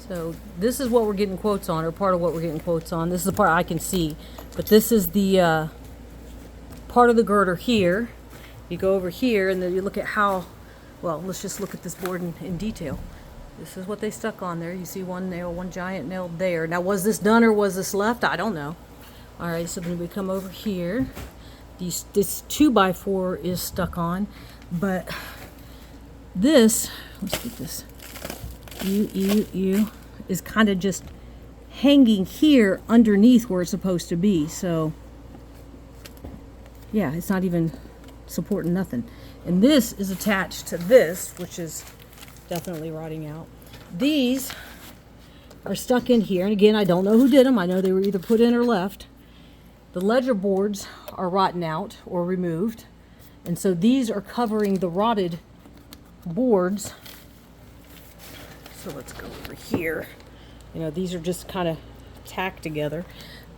So this is what we're getting quotes on, or part of what we're getting quotes on. This is the part I can see. But this is the part of the girder here. You go over here and then you look at how, well, let's just look at this board in detail. This is what they stuck on there. You see one nail, one giant nail there. Now, was this done or was this left? I don't know. All right, so then we come over here. This 2x4 is stuck on, but this, let's get this, is kind of just hanging here underneath where it's supposed to be. So, yeah, it's not even supporting nothing. And this is attached to this, which is definitely rotting out. These are stuck in here, and again, I don't know who did them. I know they were either put in or left. The ledger boards are rotten out or removed, and so these are covering the rotted boards. So let's go over here. You know, these are just kind of tacked together.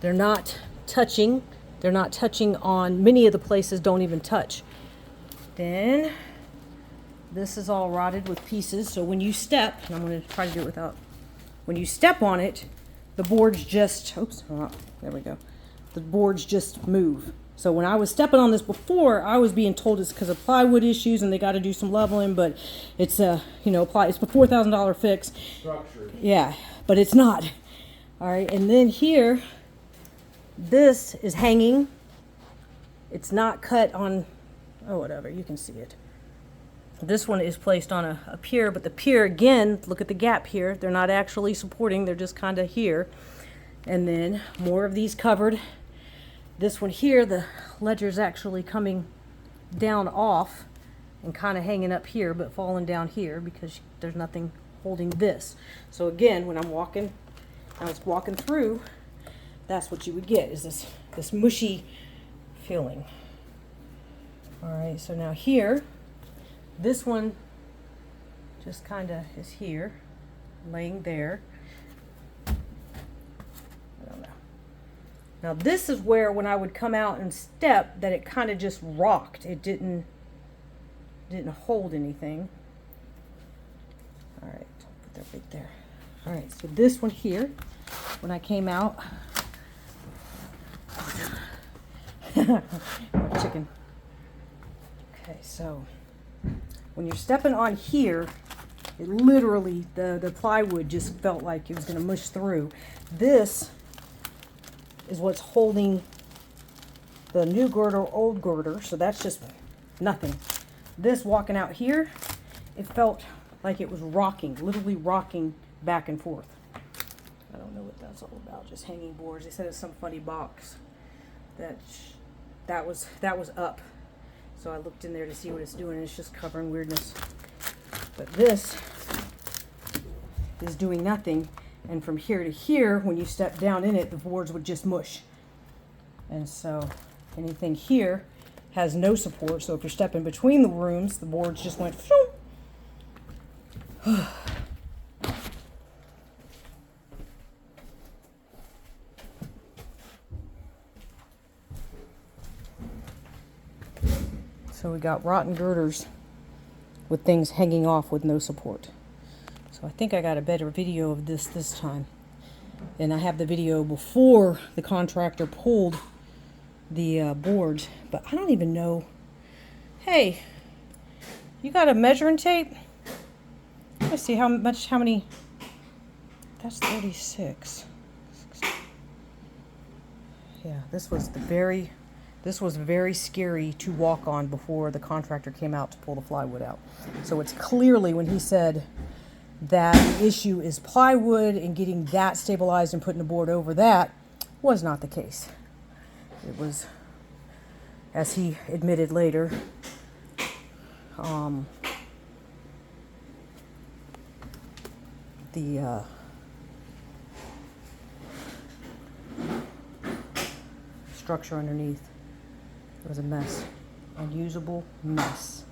They're not touching. They're not touching on, many of the places don't even touch. Then this is all rotted with pieces, so when you step, and I'm going to try to do it without, when you step on it, the boards just, oops, oh, there we go. The boards just move. So when I was stepping on this before, I was being told it's because of plywood issues and they got to do some leveling, but it's a, you know, it's a $4,000 fix. Structure. Yeah, but it's not. All right, and then here, this is hanging. It's not cut on, oh, whatever, you can see it. This one is placed on a pier, but the pier, again, look at the gap here. They're not actually supporting, they're just kind of here. And then more of these covered. This one here, the ledger's actually coming down off and kind of hanging up here, but falling down here because there's nothing holding this. So again, when I'm walking, I was walking through, that's what you would get, is this mushy feeling. All right, so now here, this one just kind of is here, laying there. Now this is where when I would come out and step that it kind of just rocked. It didn't hold anything. All right, put that right there. All right, so this one here, when I came out, chicken. Okay, so when you're stepping on here, it literally, the plywood just felt like it was gonna mush through. This is what's holding the new girder, old girder, so that's just nothing. This walking out here, it felt like it was rocking, literally rocking back and forth. I don't know what that's all about, just hanging boards. They said it's some funny box that was up. So I looked in there to see what it's doing, and it's just covering weirdness. But this is doing nothing. And from here to here, when you step down in it, the boards would just mush. And so anything here has no support. So if you're stepping between the rooms, the boards just went phew. So we got rotten girders with things hanging off with no support. So I think I got a better video of this time. And I have the video before the contractor pulled the boards, but I don't even know. Hey, you got a measuring tape? Let's see how many, that's 36. Yeah, this was very scary to walk on before the contractor came out to pull the plywood out. So it's clearly, when he said that the issue is plywood and getting that stabilized and putting a board over that, was not the case. It was, as he admitted later, the structure underneath was a mess, unusable mess.